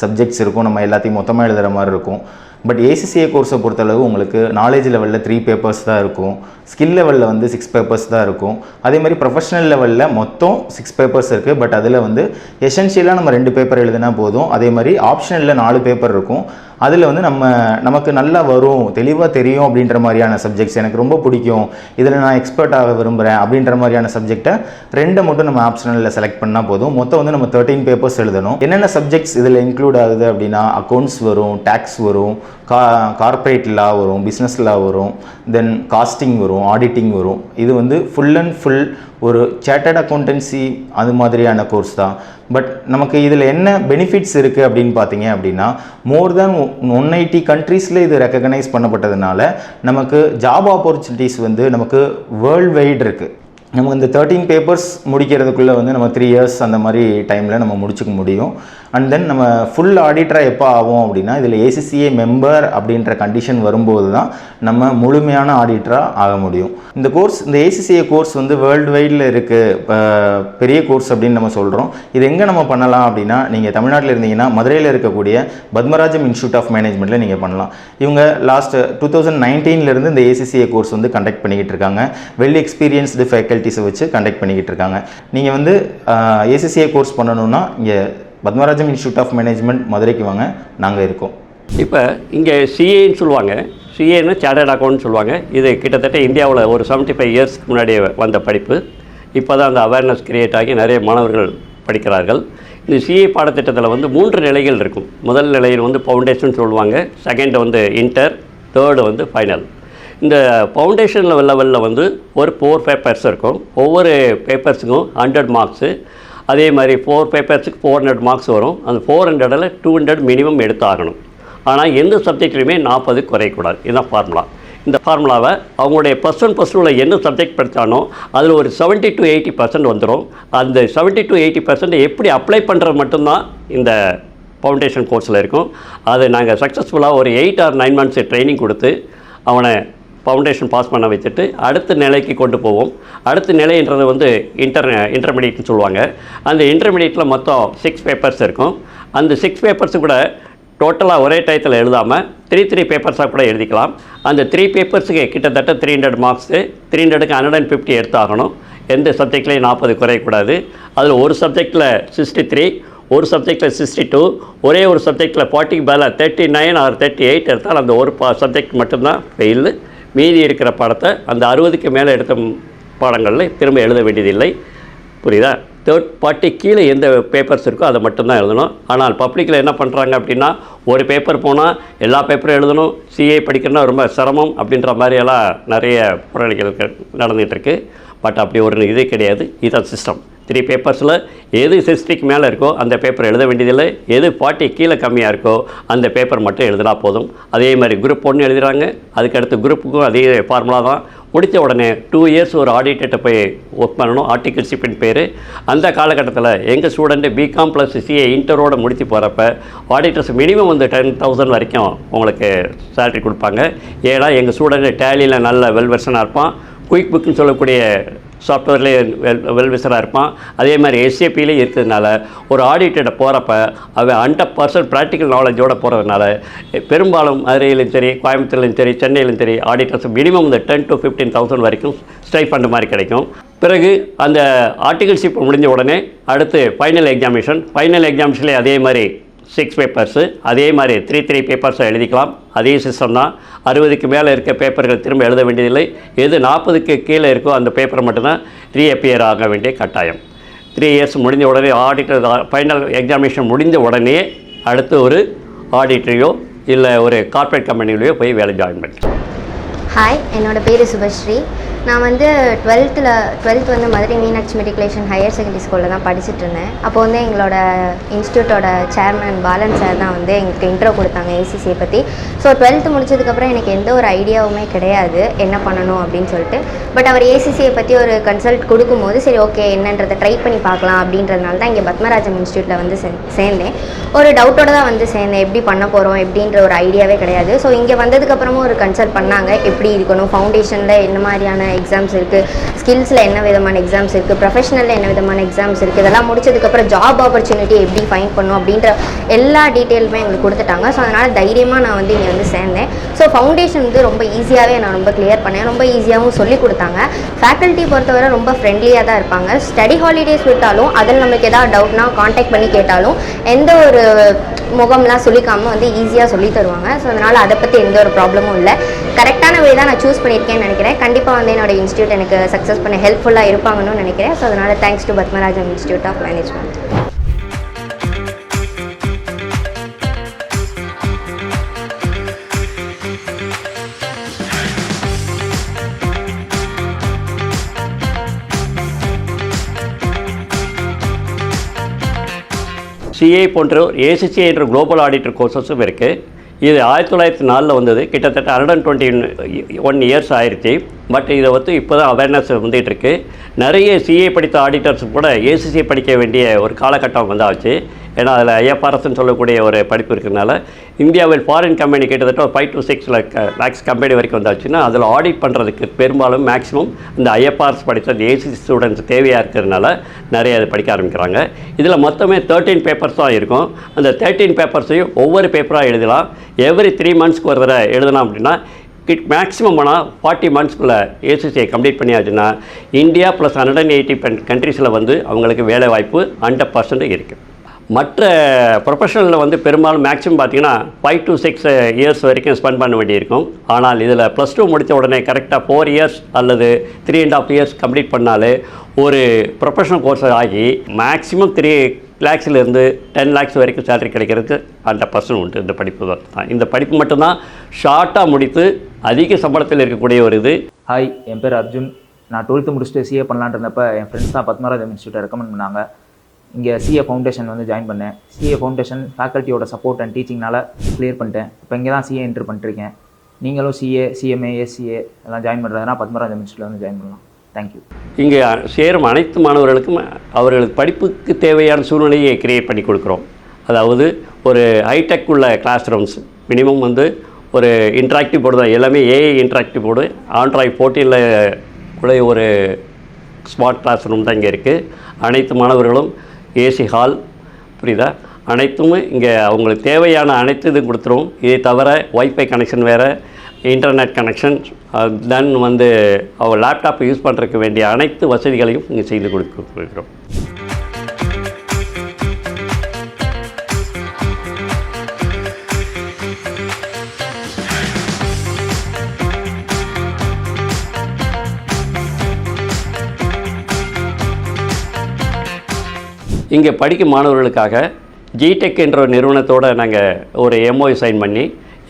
சப்ஜெக்ட்ஸ் இருக்கும். நம்ம எல்லாத்தையும் மொத்தமாக எழுதுகிற மாதிரி இருக்கும். பட் ACCA கோர்ஸை பொறுத்தளவு உங்களுக்கு நாலேஜ் லெவலில் 3 பேப்பர்ஸ் தான் இருக்கும், ஸ்கில் லெவலில் வந்து 6 பேப்பர்ஸ் தான் இருக்கும். அதே மாதிரி ப்ரொஃபஷனல் லெவலில் மொத்தம் 6 பேப்பர்ஸ் இருக்குது. பட் அதில் வந்து எசென்ஷியலாக நம்ம 2 பேப்பர் எழுதினா போதும். அதே மாதிரி ஆப்ஷனலில் 4 பேப்பர் இருக்கும். அதில் வந்து நமக்கு நல்லா வரும், தெளிவாக தெரியும் அப்படின்ற மாதிரியான சப்ஜெக்ட்ஸ், எனக்கு ரொம்ப பிடிக்கும், இதில் நான் எக்ஸ்பர்ட் ஆக விரும்புகிறேன் அப்படின்ற மாதிரியான சப்ஜெக்டை 2 மட்டும் நம்ம ஆப்ஷனலில் செலக்ட் பண்ணால் போதும். மொத்தம் வந்து நம்ம 13 பேப்பர்ஸ் எழுதணும். என்னென்ன சப்ஜெக்ட்ஸ் இதில் இன்க்ளூட் ஆகுது அப்படின்னா அக்கௌண்ட்ஸ் வரும், டேக்ஸ் வரும், கார்ப்பரேட் லா வரும், பிஸ்னஸ் லா வரும், தென் காஸ்டிங் வரும், ஆடிட்டிங் வரும். இது வந்து ஃபுல் அண்ட் ஃபுல் ஒரு சார்ட்டர்ட் அக்கௌண்டன்சி அது மாதிரியான கோர்ஸ் தான். பட் நமக்கு இதில் என்ன பெனிஃபிட்ஸ் இருக்குது அப்படின்னு பார்த்தீங்க அப்படின்னா, மோர் தேன் 180 கண்ட்ரீஸில் இது ரெக்கக்னைஸ் பண்ணப்பட்டதுனால நமக்கு ஜாப் ஆப்பர்ச்சுனிட்டிஸ் வந்து நமக்கு வேர்ல்டு வைட் இருக்குது. நம்ம இந்த 13 பேப்பர்ஸ் முடிக்கிறதுக்குள்ளே வந்து நம்ம 3 இயர்ஸ் அந்த மாதிரி டைமில் நம்ம முடிச்சுக்க முடியும். அண்ட் தென் நம்ம ஃபுல் ஆடிட்டராக எப்போ ஆகும் அப்படின்னா, இதில் ACCA மெம்பர் அப்படின்ற கண்டிஷன் வரும்போது தான் நம்ம முழுமையான ஆடிட்டராக ஆக முடியும். இந்த ACCA கோர்ஸ் வந்து வேர்ல்டு வைடில் இருக்குது, பெரிய கோர்ஸ் அப்படின்னு நம்ம சொல்கிறோம். இது எங்கே நம்ம பண்ணலாம் அப்படின்னா, நீங்கள் தமிழ்நாட்டில் இருந்தீங்கன்னா மதுரையில் இருக்கக்கூடிய பத்மராஜம் இன்ஸ்டியூட் ஆஃப் மேனேஜ்மெண்ட்டில் நீங்கள் பண்ணலாம். இவங்க லாஸ்ட் 2019 இந்த ACCA கோர்ஸ் வந்து கண்டக்ட் பண்ணிக்கிட்டு இருக்காங்க. வெல் எக்ஸ்பீரியன்ஸ்டு ஃபேக்கல்ட்டிஸை வச்சு கண்டக்ட் பண்ணிக்கிட்டு இருக்காங்க. நீங்கள் வந்து ACCA கோர்ஸ் பண்ணணுன்னா இங்கே பத்மராஜம் இன்ஸ்டியூட் ஆஃப் மேனேஜ்மெண்ட் மதுரைக்கு வாங்க, நாங்கள் இருக்கோம். இப்போ இங்கே சிஏன்னு சொல்லுவாங்க, சிஏன்னு சார்ட்டர்ட் அக்கௌண்ட்னு சொல்லுவாங்க. இது கிட்டத்தட்ட இந்தியாவில் ஒரு 75 இயர்ஸ்க்கு முன்னாடி வந்த படிப்பு. இப்போ தான் அந்த அவேர்னஸ் கிரியேட் ஆகி நிறைய மாணவர்கள் படிக்கிறார்கள். இந்த சிஏ பாடத்திட்டத்தில் வந்து 3 நிலைகள் இருக்கும். முதல் நிலையில் வந்து ஃபவுண்டேஷன் சொல்லுவாங்க, செகண்ட் வந்து இன்டர், தேர்டு வந்து ஃபைனல். இந்த ஃபவுண்டேஷன் லெவலில் வந்து ஒரு 4 பேப்பர்ஸ் இருக்கும். ஒவ்வொரு பேப்பர்ஸுக்கும் 100 மார்க்ஸு. அதே மாதிரி 4 பேப்பர்ஸுக்கு 400 மார்க்ஸ் வரும். அந்த 400ல் 200 மினிமம் எடுத்தாகணும். ஆனால் எந்த சப்ஜெக்ட்லையுமே 40 குறையக்கூடாது. இதுதான் ஃபார்முலா. இந்த ஃபார்முலாவை அவங்களுடைய +1 என்ன சப்ஜெக்ட் படித்தானோ அதில் ஒரு 70 to 80% வந்துடும். அந்த 70 to 80% எப்படி அப்ளை பண்ணுறது மட்டும்தான் இந்த ஃபவுண்டேஷன் கோர்ஸில் இருக்கும். அது நாங்கள் சக்ஸஸ்ஃபுல்லாக ஒரு 8 or 9 months ட்ரைனிங் கொடுத்து அவனை ஃபவுண்டேஷன் பாஸ் பண்ண வச்சுட்டு அடுத்த நிலைக்கு கொண்டு போவோம். அடுத்த நிலைன்றது வந்து இன்டர்மீடியட்னு சொல்லுவாங்க. அந்த இன்டர்மீடியட்டில் மொத்தம் 6 பேப்பர்ஸ் இருக்கும். அந்த 6 பேப்பர்ஸு கூட டோட்டலாக ஒரே டயத்தில் எழுதாமல் 3 பேப்பர்ஸாக கூட எழுதிக்கலாம். அந்த 3 பேப்பர்ஸுக்கு கிட்டத்தட்ட 300 மார்க்ஸு. 300க்கு 150 எடுத்தாகணும். எந்த சப்ஜெக்ட்லேயும் 40 குறையக்கூடாது. அதில் ஒரு சப்ஜெக்டில் 63, ஒரு சப்ஜெக்டில் 62, ஒரே ஒரு சப்ஜெக்டில் 40 பதிலாக 39 or 38 எடுத்தால் அந்த ஒரு சப்ஜெக்ட் மட்டும்தான் ஃபெயிலு. மீதி இருக்கிற பாடத்தை அந்த 60க்கு மேலே எடுத்த பாடங்களில் திரும்ப எழுத வேண்டியதில்லை. புரியுதா? தேர்ட் பார்ட்டி கீழே எந்த பேப்பர்ஸ் இருக்கோ அதை மட்டும்தான் எழுதணும். ஆனால் பப்ளிக்கில் என்ன பண்ணுறாங்க அப்படின்னா, ஒரு பேப்பர் போனால் எல்லா பேப்பரும் எழுதணும், சிஏ படிக்கணும்னா ரொம்ப சிரமம் அப்படின்ற மாதிரியெல்லாம் நிறைய புரளிகள் நடந்துகிட்ருக்கு. பட் அப்படி ஒரு இது கிடையாது. இதுதான் சிஸ்டம். 3 பேப்பர்ஸில் எது 60க்கு மேலே இருக்கோ அந்த பேப்பர் எழுத வேண்டியதில்லை. எது 40 கீழே கம்மியாக இருக்கோ அந்த பேப்பர் மட்டும் எழுதினா போதும். அதே மாதிரி குரூப் 1 எழுதுகிறாங்க, அதுக்கடுத்து குரூப்புக்கும் அதே ஃபார்முலா தான். முடித்த உடனே 2 இயர்ஸ் ஒரு ஆடிட்டர்கிட்ட போய் ஒர்க் பண்ணணும். ஆர்டிகல்ஷிப்பின் பேர். அந்த காலகட்டத்தில் எங்கள் ஸ்டூடெண்ட்டு பிகாம் + சிஏ இன்டரோடு முடித்து போகிறப்ப ஆடிட்டர்ஸ் மினிமம் வந்து 10,000 வரைக்கும் உங்களுக்கு சேலரி கொடுப்பாங்க. ஏன்னா எங்கள் ஸ்டூடெண்ட்டு டேலியில் நல்ல வெல்வெர்ஷனாக இருப்பான். குயிக் புக்குன்னு சொல்லக்கூடிய சாஃப்ட்வேர்லேயே வெல்விசராக இருப்பான். அதே மாதிரி SAPலேயே இருக்கிறதுனால ஒரு ஆடிட்டர்கிட்ட போகிறப்ப அவன் 100% ப்ராக்டிக்கல் நாலேஜோடு போகிறதுனால பெரும்பாலும் மதுரையிலும் சரி, கோயம்புத்தூர்லையும் சரி, சென்னையிலும் சரி ஆடிட்டர்ஸ் மினிமம் இந்த 10,000 to 15,000 வரைக்கும் ஸ்டைஃபண்ட் மாதிரி கிடைக்கும். பிறகு அந்த ஆர்டிகல்ஷிப் முடிஞ்ச உடனே அடுத்து ஃபைனல் எக்ஸாமினேஷன்லேயே அதே மாதிரி 6 பேப்பர்ஸு, அதே மாதிரி 3 பேப்பர்ஸை எழுதிக்கலாம். அதே சிஸ்டம் தான். 60க்கு மேலே இருக்க பேப்பர்கள் திரும்ப எழுத வேண்டியதில்லை. எது 40க்கு கீழே இருக்கோ அந்த பேப்பரை மட்டும்தான் ரீஅப்பியர் ஆக வேண்டிய கட்டாயம். 3 இயர்ஸ் முடிஞ்ச உடனே ஆடிட்டர் ஃபைனல் எக்ஸாமினேஷன் முடிஞ்ச உடனே அடுத்து ஒரு ஆடிட்டரையோ இல்லை ஒரு கார்ப்பரேட் கம்பெனிலையோ போய் வேலை ஜாயின் பண்ணிக்கலாம். ஹாய், என்னோடய பேர் சுபஸ்ரீ. நான் வந்து 12th வந்து Madurai Meenakshi matriculation higher secondary ஸ்கூலில் தான் படிச்சுட்டு இருந்தேன். அப்போ வந்து எங்களோட இன்ஸ்டியூட்டோட சேர்மன் பாலன் சார் தான் வந்து எங்களுக்கு இன்ட்ரோ கொடுத்தாங்க ACCA பற்றி. ஸோ 12th முடிச்சதுக்கப்புறம் எனக்கு எந்த ஒரு ஐடியாவுமே கிடையாது என்ன பண்ணணும் அப்படின்னு சொல்லிட்டு. பட் அவர் ACCA பற்றி ஒரு கன்சல்ட் கொடுக்கும்போது சரி ஓகே என்னன்றதை ட்ரை பண்ணி பார்க்கலாம் அப்படின்றதுனால தான் இங்கே பத்மராஜம் இன்ஸ்டியூட்டில் வந்து சேர்ந்தேன். ஒரு டவுட்டோடு தான் வந்து சேர்ந்தேன், எப்படி பண்ண போகிறோம் எப்படின்ற ஒரு ஐடியாவே கிடையாது. ஸோ இங்கே வந்ததுக்கப்புறமும் ஒரு கன்சல்ட் பண்ணாங்க எப்படி எப்படி இருக்கணும், ஃபவுண்டேஷனில் என்ன மாதிரியான எக்ஸாம்ஸ் இருக்குது, ஸ்கில்ஸில் என்ன விதமான எக்ஸாம்ஸ் இருக்குது, ப்ரொஃபஷனலில் என்ன விதமான எக்ஸாம்ஸ் இருக்குது, இதெல்லாம் முடிச்சதுக்கப்புறம் ஜாப் ஆப்பர்ச்சுனிட்டி எப்படி ஃபைண்ட் பண்ணணும் அப்படின்ற எல்லா டீட்டெயிலுமே எங்களுக்கு கொடுத்துட்டாங்க. ஸோ அதனால் தைரியமாக நான் வந்து இங்கே வந்து சேர்ந்தேன். ஸோ ஃபவுண்டேஷன் வந்து ரொம்ப ஈஸியாகவே நான் ரொம்ப கிளியர் பண்ணேன். ரொம்ப ஈஸியாகவும் சொல்லிக் கொடுத்தாங்க. ஃபேக்கல்ட்டி பொறுத்தவரை ரொம்ப ஃப்ரெண்ட்லியாக தான் இருப்பாங்க. ஸ்டடி ஹாலிடேஸ் விட்டாலும் அதில் நம்மளுக்கு எதாவது டவுட்னா காண்டாக்ட் பண்ணி கேட்டாலும் எந்த ஒரு முகம்லாம் சொல்லிக்காமல் வந்து ஈஸியாக சொல்லி தருவாங்க. ஸோ அதனால் அதை பற்றி எந்த ஒரு ப்ராப்ளமும் இல்லை. கரெக்டான வே தான் நான் சூஸ் பண்ணியிருக்கேன்னு நினைக்கிறேன். கண்டிப்பாக வந்து என்னோட இன்ஸ்டியூட் எனக்கு சக்ஸஸ் பண்ண ஹெல்ப்ஃபுல்லாக இருப்பாங்கன்னு நினைக்கிறேன். ஸோ அதனால் thanks to Padmarajam institute of management. CA போன்ற ஏசிசிஏ என்ற குளோபல் ஆடிட்டர் கோர்சஸும் இருக்குது. இது 1904 வந்தது. கிட்டத்தட்ட 121 இயர்ஸ் ஆயிடுச்சு. பட் இதை வந்து இப்போ தான் அவேர்னஸ் வந்துகிட்டு இருக்கு. நிறைய சிஏ படித்த ஆடிட்டர்ஸ் கூட ஏசிசிஏ படிக்க வேண்டிய ஒரு காலகட்டம் வந்து ஆச்சு. ஏன்னா அதில் ஐஎஃப்ஆர்எஸ்ன்னு சொல்லக்கூடிய ஒரு படிப்பு இருக்கிறதுனால இந்தியாவில் ஃபாரின் கம்பெனி கிட்டத்தட்ட 5 to 6 lakhs கம்பெனி வரைக்கும் வந்தாச்சுன்னா அதில் ஆடிட் பண்ணுறதுக்கு பெரும்பாலும் மேக்ஸிமம் இந்த ஐஎஃப்ஆர்எஸ் படித்த ஏசிசி ஸ்டூடெண்ட்ஸ் தேவையாக இருக்கிறதுனால நிறைய அதை படிக்க ஆரம்பிக்கிறாங்க. இதில் மொத்தமே 13 பேப்பர்ஸ் தான் இருக்கும். அந்த 13 பேப்பர்ஸையும் ஒவ்வொரு பேப்பராக எழுதலாம். எவ்ரி 3 monthsக்கு ஒரு தடவை எழுதலாம். அப்படின்னா மேக்ஸிமம் ஆனால் 40 monthsக்குள்ளே ஏசிசிஐ கம்ப்ளீட் பண்ணியாச்சுன்னா இந்தியா ப்ளஸ் 180 கண்ட்ரீஸில் வந்து அவங்களுக்கு வேலை வாய்ப்பு 100% இருக்குது. மற்ற ப்ரொஃபஷனலில் வந்து பெரும்பாலும் மேக்ஸிமம் பார்த்திங்கன்னா 5 to 6 இயர்ஸ் வரைக்கும் ஸ்பெண்ட் பண்ண வேண்டியிருக்கும். ஆனால் இதில் +2 முடித்த உடனே கரெக்டாக 4 இயர்ஸ் அல்லது 3.5 இயர்ஸ் கம்ப்ளீட் பண்ணாலே ஒரு ப்ரொஃபஷனல் கோர்ஸ் ஆகி மேக்ஸிமம் 3 lakhsலேருந்து 10 lakhs வரைக்கும் சேலரி கிடைக்கிறதுக்கு 100% உண்டு. இந்த படிப்பு தான். இந்த படிப்பு மட்டும்தான் ஷார்ட்டாக முடித்து அதிக சம்பளத்தில் இருக்கக்கூடிய ஒரு இது. ஹாய், என் பேர் அர்ஜுன். நான் 12th முடிச்சுட்டு சிஏ பண்ணலான்னு இருந்தப்போ என் ஃப்ரெண்ட்ஸ் தான் பத்மராஜம் இன்ஸ்டியூட்டை ரெக்கமெண்ட் பண்ணாங்க. இங்கே சிஏ ஃபவுண்டேஷன் வந்து ஜாயின் பண்ணேன். சிஏ ஃபவுண்டேஷன் ஃபேக்கல்ட்டியோட சப்போர்ட் அண்ட் டீச்சிங்னால கிளியர் பண்ணிட்டேன். இப்போ இங்கே தான் சிஏ என்ட்ரு பண்ணிருக்கேன். நீங்களும் சிஏ, சிஎம்ஏ, எஸ்சிஏ எல்லாம் ஜாயின் பண்ணுறதுனா பத்மராஜம் இன்ஸ்டியூட்டில் வந்து ஜாயின் பண்ணலாம். தேங்க்யூ. இங்கே சேரும் அனைத்து மாணவர்களுக்கும் அவர்களுக்கு படிப்புக்கு தேவையான சூழ்நிலையை கிரியேட் பண்ணி கொடுக்குறோம். அதாவது ஒரு ஹைடெக் உள்ள கிளாஸ் ரூம்ஸ் மினிமம் வந்து ஒரு இன்ட்ராக்டிவ் போர்டு தான். எல்லாமே ஏஐ இன்ட்ராக்டிவ் போர்டு. Android 14 உள்ள ஒரு ஸ்மார்ட் கிளாஸ் ரூம் தான் இங்கே இருக்குது. அனைத்து மாணவர்களும் ஏசி ஹால், புரியுதா, அனைத்துமே இங்கே அவங்களுக்கு தேவையான அனைத்து இது கொடுத்துரும். இதை தவிர ஒய்ஃபை கனெக்ஷன் வேறு, இன்டர்நெட் கனெக்ஷன், தென் வந்து அவர் லேப்டாப் யூஸ் பண்ணுறதுக்கு வேண்டிய அனைத்து வசதிகளையும் இங்கே செய்து கொடுக்குறோம். இங்கே படிக்கும் மாணவர்களுக்காக ஜிடெக் என்ற ஒரு நிறுவனத்தோடு நாங்கள் ஒரு எம்ஓஐ சைன் பண்ணி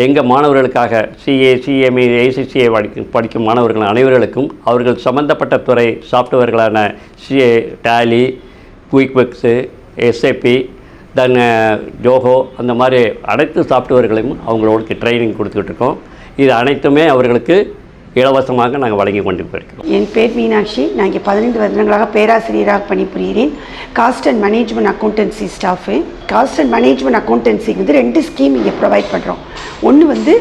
எங்கள் மாணவர்களுக்காக சிஏ, சிஎம்ஏ, ஏசிசிஏ படிக்கும் மாணவர்கள் அனைவர்களுக்கும் அவர்கள் சம்மந்தப்பட்ட துறை சாஃப்ட்வேர்களான சிஏ, டேலி, குயிக்புக்ஸு, எஸ்ஏபி, தென் ஜோஹோ அந்த மாதிரி அனைத்து சாஃப்ட்வேர்களையும் அவங்களோட ட்ரைனிங் கொடுத்துக்கிட்டு இருக்கோம். இது அனைத்துமே அவர்களுக்கு இலவசமாக நாங்கள் வழங்கி கொண்டு போயிருக்கிறோம். என் பேர் மீனாட்சி. நான் இங்கே 15 வருடங்களாக பேராசிரியராக பணிபுரிகிறேன். Cost and management accountancy staff. Cost and management அக்கௌண்டன்சிக்கு வந்து 2 ஸ்கீம் இங்கே ப்ரொவைட் பண்ணுறோம். ஒன்று வந்து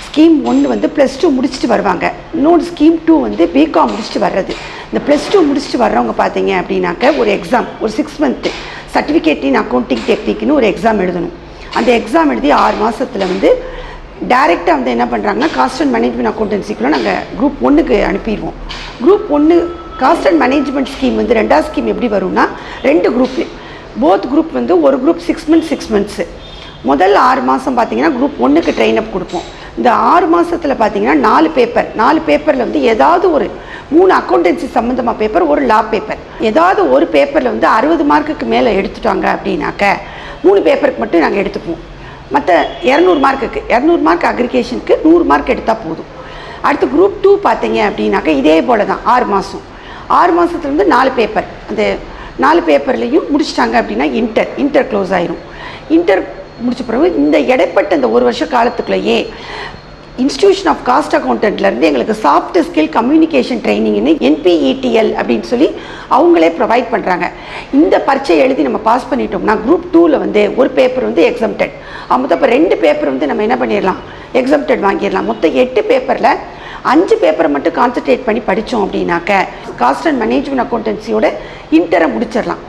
ஸ்கீம் 1 வந்து +2 முடிச்சுட்டு வருவாங்க. இன்னொரு ஸ்கீம் 2 வந்து பிகாம் முடிச்சுட்டு வர்றது. இந்த +2 முடிச்சுட்டு வர்றவங்க பார்த்தீங்க அப்படின்னாக்க ஒரு எக்ஸாம், ஒரு 6 month சர்டிஃபிகேட் இன் அக்கௌண்டிங் டெக்னிக்னு ஒரு எக்ஸாம் எழுதணும். அந்த எக்ஸாம் எழுதி 6 மாதத்தில் வந்து டைரெக்டாக வந்து என்ன பண்ணுறாங்கன்னா காஸ்ட் அண்ட் மேனேஜ்மெண்ட் அக்கௌண்டன்சிக்குள்ளே நாங்கள் குரூப் 1க்கு அனுப்பிடுவோம். Group 1 cost and management scheme வந்து 2வது ஸ்கீம் எப்படி வரும்னா 2 குரூப்பு. போத் குரூப் வந்து ஒரு குரூப் 6 months. முதல் 6 மாதம் பார்த்தீங்கன்னா குரூப் 1க்கு ட்ரெயின் அப் கொடுப்போம். இந்த 6 மாதத்தில் பார்த்தீங்கன்னா 4 பேப்பரில் வந்து ஏதாவது ஒரு 3 அக்கௌண்டன்சி சம்மந்தமாக பேப்பர், ஒரு லா பேப்பர். ஏதாவது ஒரு பேப்பரில் வந்து 60 மார்க்குக்கு மேலே எடுத்துட்டாங்க அப்படின்னாக்க 3 பேப்பருக்கு மட்டும் நாங்கள் எடுத்துப்போம். மற்ற 200 மார்க் அக்ரிகேஷனுக்கு 100 மார்க் எடுத்தால் போதும். அடுத்து குரூப் 2 பார்த்தீங்க அப்படின்னாக்கா இதே போல் தான் 6 மாதத்துலேருந்து 4 பேப்பர். அந்த 4 பேப்பர்லேயும் முடிச்சிட்டாங்க அப்படின்னா இன்டர் க்ளோஸ் ஆயிரும். இன்டர் முடிச்ச பிறகு இந்த இடைப்பட்ட இந்த 1 வருஷ காலத்துக்குள்ளேயே இன்ஸ்டிடியூஷன் ஆஃப் காஸ்ட் அக்கௌண்டன்ட்லேருந்து எங்களுக்கு சாஃப்ட் ஸ்கில் கம்யூனிகேஷன் ட்ரைனிங்னு NPETL அப்படின்னு சொல்லி அவங்களே ப்ரொவைட் பண்ணுறாங்க. இந்த பரீட்சை எழுதி நம்ம பாஸ் பண்ணிட்டோம்னா குரூப் 2ல் வந்து ஒரு பேப்பர் வந்து எக்ஸம்டட். மொத்தம் இப்போ 2 பேப்பர் வந்து நம்ம என்ன பண்ணிடலாம், எக்ஸம்டட் வாங்கிடலாம். மொத்தம் 8 பேப்பரில் 5 பேப்பரை மட்டும் கான்சன்ட்ரேட் பண்ணி படித்தோம் அப்படின்னாக்க காஸ்ட் அண்ட் மேனேஜ்மெண்ட் அக்கௌண்டன்சியோட இன்டரை முடிச்சிடலாம்.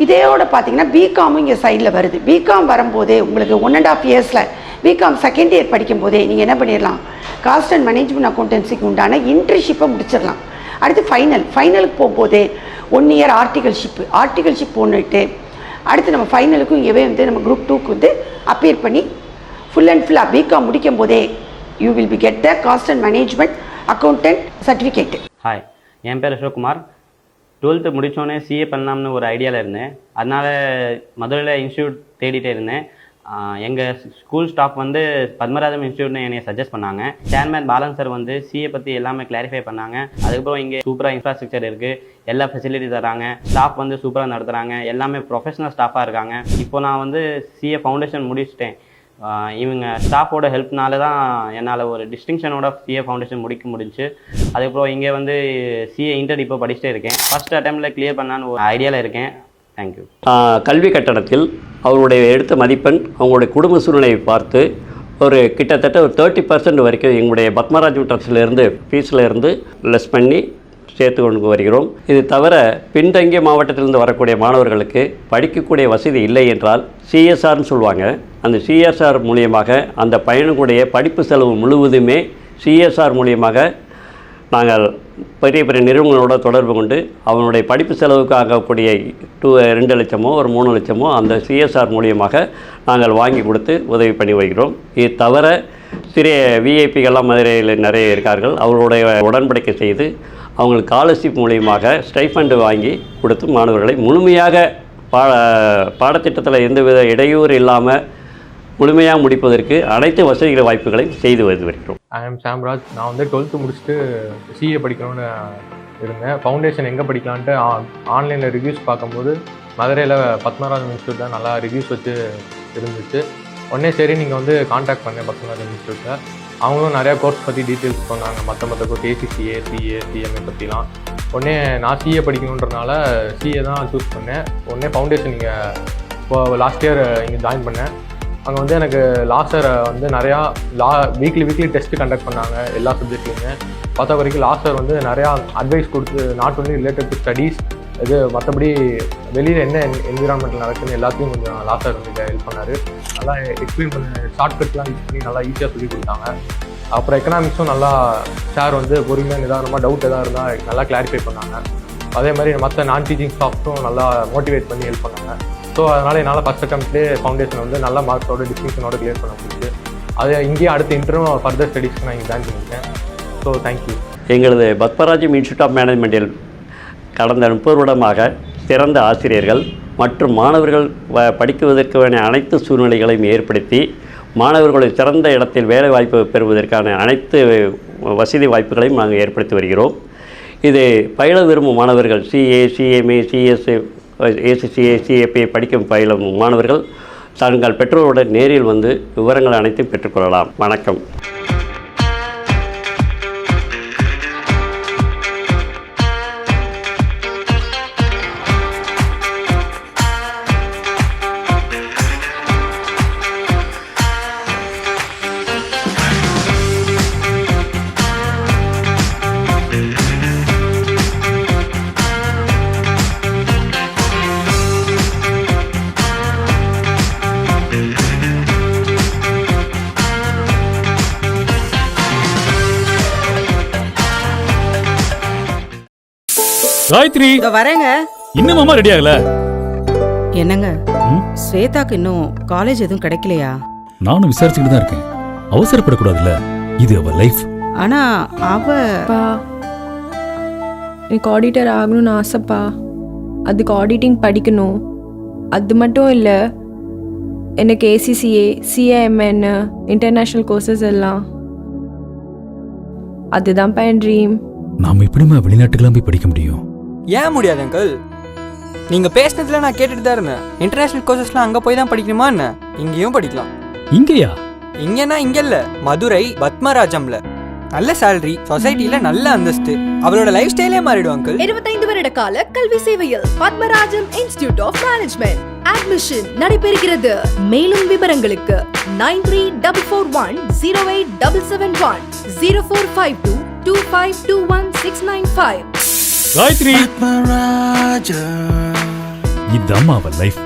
இதோட பார்த்தீங்கன்னா பிகாமும் இங்கே சைடில் வருது. பிகாம் வரும்போதே உங்களுக்கு 1.5 இயர்ஸில் பிகாம் செகண்ட் இயர் படிக்கும் போதே நீங்கள் என்ன பண்ணிடலாம், காஸ்ட் அண்ட் மேனேஜ்மெண்ட் அக்கௌண்டன்சிக்கு உண்டான இன்டர்ன்ஷிப்பை முடிச்சிடலாம். அடுத்து ஃபைனலுக்கு போகும்போதே 1 இயர் ஆர்டிகல்ஷிப் போட்டுட்டு அடுத்து நம்ம ஃபைனலுக்கும் இங்கே வந்து நம்ம குரூப் 2க்கு வந்து அப்பியர் பண்ணி ஃபுல் அண்ட் ஃபுல்லாக பிகாம் முடிக்கும் போதே you will be get the cost and management accountant certificate. Hi, என் பேர் அசோக்குமார். 12th முடித்தோடனே சிஏ பண்ணலாம்னு ஒரு ஐடியாவில் இருந்தேன். அதனால் மதுரையில் இன்ஸ்டியூட் தேடிட்டே இருந்தேன். எங்கள் ஸ்கூல் ஸ்டாஃப் வந்து பத்மராஜம் இன்ஸ்டியூட்னு என்னை சஜஸ்ட் பண்ணாங்க. சேர்மேன் பாலன் சார் வந்து சிஏ பற்றி எல்லாமே கிளாரிஃபை பண்ணாங்க. அதுக்கப்புறம் இங்கே சூப்பராக இன்ஃப்ராஸ்ட்ரக்சர் இருக்குது, எல்லா ஃபெசிலிட்டி தராங்க, ஸ்டாஃப் வந்து சூப்பராக நடத்துகிறாங்க, எல்லாமே ப்ரொஃபஷனல் ஸ்டாஃபாக இருக்காங்க. இப்போ நான் வந்து சிஏ ஃபவுண்டேஷன் முடிச்சிட்டேன். இவங்க ஸ்டாஃபோட ஹெல்ப்னால தான் என்னால் ஒரு டிஸ்டிங்ஷனோட சிஏ ஃபவுண்டேஷன் முடிக்க முடிஞ்சு. அதுக்கப்புறம் இங்கே வந்து சிஏ இன்டர் இப்போ படிச்சுட்டே இருக்கேன். ஃபஸ்ட் அட்டெம்ப்டில் கிளியர் பண்ணான்னு ஒரு ஐடியாவில் இருக்கேன். தேங்க்யூ. கல்வி கட்டணத்தில் அவருடைய எடுத்த மதிப்பெண் அவங்களுடைய குடும்ப சூழ்நிலையை பார்த்து ஒரு கிட்டத்தட்ட ஒரு 30% வரைக்கும் எங்களுடைய பத்மராஜம் ட்ரஸ்ட்லேருந்து ஃபீஸில் இருந்து லெஸ் பண்ணி சேர்த்து கொண்டு வருகிறோம். இது தவிர பின்தங்கிய மாவட்டத்திலிருந்து வரக்கூடிய மாணவர்களுக்கு படிக்கக்கூடிய வசதி இல்லை என்றால் சிஎஸ்ஆர்னு சொல்லுவாங்க. அந்த சிஎஸ்ஆர் மூலியமாக அந்த பையனுடைய படிப்பு செலவு முழுவதுமே சிஎஸ்ஆர் மூலியமாக நாங்கள் பெரிய பெரிய நிறுவனங்களோட தொடர்பு கொண்டு அவனுடைய படிப்பு செலவுக்கு ஆகக்கூடிய 2 லட்சமோ ஒரு 3 லட்சமோ அந்த சிஎஸ்ஆர் மூலியமாக நாங்கள் வாங்கி கொடுத்து உதவி பண்ணி வருகிறோம். இது தவிர சிறிய விஐபிகள்லாம் மதுரையில் நிறைய இருக்கார்கள். அவர்களுடைய உடன்படிக்கை செய்து அவங்களுக்கு ஸ்காலர்ஷிப் மூலியமாக ஸ்டைஃபண்டு வாங்கி கொடுத்து மாணவர்களை முழுமையாக பாடத்திட்டத்தில் எந்தவித இடையூறு இல்லாமல் முழுமையாக முடிப்பதற்கு அனைத்து வசதிகள் வாய்ப்புகளையும் செய்து வருகிறோம். I am Samraj. நான் வந்து 12th முடிச்சுட்டு சிஏ படிக்கணும்னு இருந்தேன். ஃபவுண்டேஷன் எங்கே படிக்கலான்ட்டு ஆன்லைனில் ரிவ்யூஸ் பார்க்கும்போது மதுரையில் பத்மராஜம் இன்ஸ்டியூட் தான் நல்லா ரிவ்யூஸ் வச்சு இருந்துச்சு. உடனே சரி நீங்கள் வந்து கான்டாக்ட் பண்ணேன் பத்மராஜம் இன்ஸ்டியூட்டில். அவங்களும் நிறையா கோர்ஸ் பற்றி டீட்டெயில்ஸ் சொன்னாங்க, மற்ற கோர்ஸ் ஏசிசிஏ, சிஏ, சிஎம்ஏ பற்றிலாம். உடனே நான் சிஏ படிக்கணுன்றனால சிஏ தான் சூஸ் பண்ணேன். உடனே ஃபவுண்டேஷன் இங்கே இப்போ லாஸ்ட் இயர் இங்கே ஜாயின் பண்ணேன். அங்கே வந்து எனக்கு லாஸ்ட் இயர் வந்து நிறையா வீக்லி டெஸ்ட்டு கண்டக்ட் பண்ணாங்க எல்லா சப்ஜெக்ட்லையுமே. பார்த்த வரைக்கும் லாஸ்ட் இயர் வந்து நிறையா அட்வைஸ் கொடுத்து not only related to studies இது மற்றபடி வெளியில் என்ன என்விரான்மெண்ட்டில் நடக்குதுன்னு எல்லாத்தையும் கொஞ்சம் லாஸ்ட் இயர் வந்து ஹெல்ப் பண்ணார். நல்லா எக்ஸ்பிளைன் பண்ணி ஷார்ட்கட்லாம் யூஸ் பண்ணி நல்லா ஈஸியாக சொல்லி கொடுத்தாங்க. அப்புறம் எக்கனாமிக்ஸும் நல்லா சார் வந்து பொறுமையாக நிதானமாக டவுட் எதாவது இருந்தால் நல்லா கிளாரிஃபை பண்ணாங்க. அதே மாதிரி மற்ற நான் டீச்சிங் ஸ்டாஃப்ஸும் நல்லா மோட்டிவேட் பண்ணி ஹெல்ப் பண்ணாங்க. ஸோ அதனால் என்னால் ஃபஸ்ட் அட்டெம்ப்ட்லேயே ஃபவுண்டேஷன் வந்து நல்ல மார்க்ஸோட டிஸ்டிங்ஷனோட கிளியர் பண்ண முடியுது. அது இங்கேயே அடுத்த இன்டர்வியூ ஃபர்தர் ஸ்டடீஸ்க்கு நான் இங்கே ஜாயின் பண்ணியிருக்கேன். So thank you. எங்களது பத்மராஜம் இன்ஸ்டியூட் ஆஃப் மேனேஜ்மெண்ட்டில் கடந்த 30 வருடமாக சிறந்த ஆசிரியர்கள் மற்றும் மாணவர்கள் படிக்குவதற்கு வேண்டிய அனைத்து சூழ்நிலைகளையும் ஏற்படுத்தி மாணவர்களை சிறந்த இடத்தில் வேலை வாய்ப்பு பெறுவதற்கான அனைத்து வசதி வாய்ப்புகளையும் நாங்கள் ஏற்படுத்தி வருகிறோம். இது பயில விரும்பும் மாணவர்கள் CA, CMA, CS, ACCA, CAP படிக்கும் பயிலும் மாணவர்கள் தங்கள் பெற்றோருடன் நேரில் வந்து விவரங்கள் அனைத்தும் பெற்றுக்கொள்ளலாம். வணக்கம். காயத்ரி வரேங்க. இன்னும் மாமா ரெடி ஆகல? என்னங்க ஸ்வேதாக்கு இன்னும் காலேஜ் எதுவும் கிடைக்கலையா? நானும் விசாரிச்சுக்கிட்டு தான் இருக்கேன். அவசரப்படக்கூடாதுல்ல, இது அவ லைஃப். ஆனா அவ எனக்கு ஆடிட்டர் ஆகணும்னு ஆசைப்பா. அதுக்கு ஆடிட்டிங் படிக்கணும். அது மட்டும் இல்லை, எனக்கு ஏசிசிஏ, சிஏஎம்என், இன்டர்நேஷ்னல் கோர்சஸ் எல்லாம் அதுதான்ப்பா என் ட்ரீம். நாம எப்படிமா வெளிநாட்டுக்கெல்லாம் போய் படிக்க முடியும்? ஏன் முடியாது அங்கிள்? நீங்கள் பேசினதுல நான் கேட்டுட்டு தான் இருந்தேன். இன்டர்நேஷ்னல் கோர்சஸ்லாம் அங்கே போய் தான் படிக்கணுமா என்ன? இங்கேயும் படிக்கலாம். இங்கேயா? இங்கன்னா இங்கே இல்லை, மதுரை பத்மராஜம்ல நல்ல சேலரி, சொசைட்டில நல்ல அந்தஸ்து, அவளோட லைஃப் ஸ்டைலே மாறிடும் அங்கிள். 25 வருட கால கல்வி சேவையில் பத்மராஜம் இன்ஸ்டிடியூட் ஆஃப் மேனேஜ்மெண்ட் அட்மிஷன் நடைபெறுகிறது. மேலும் விவரங்களுக்கு 9344108771 0452 2521 695. காயத்ரி, இது அம்மாவ லைஃப்.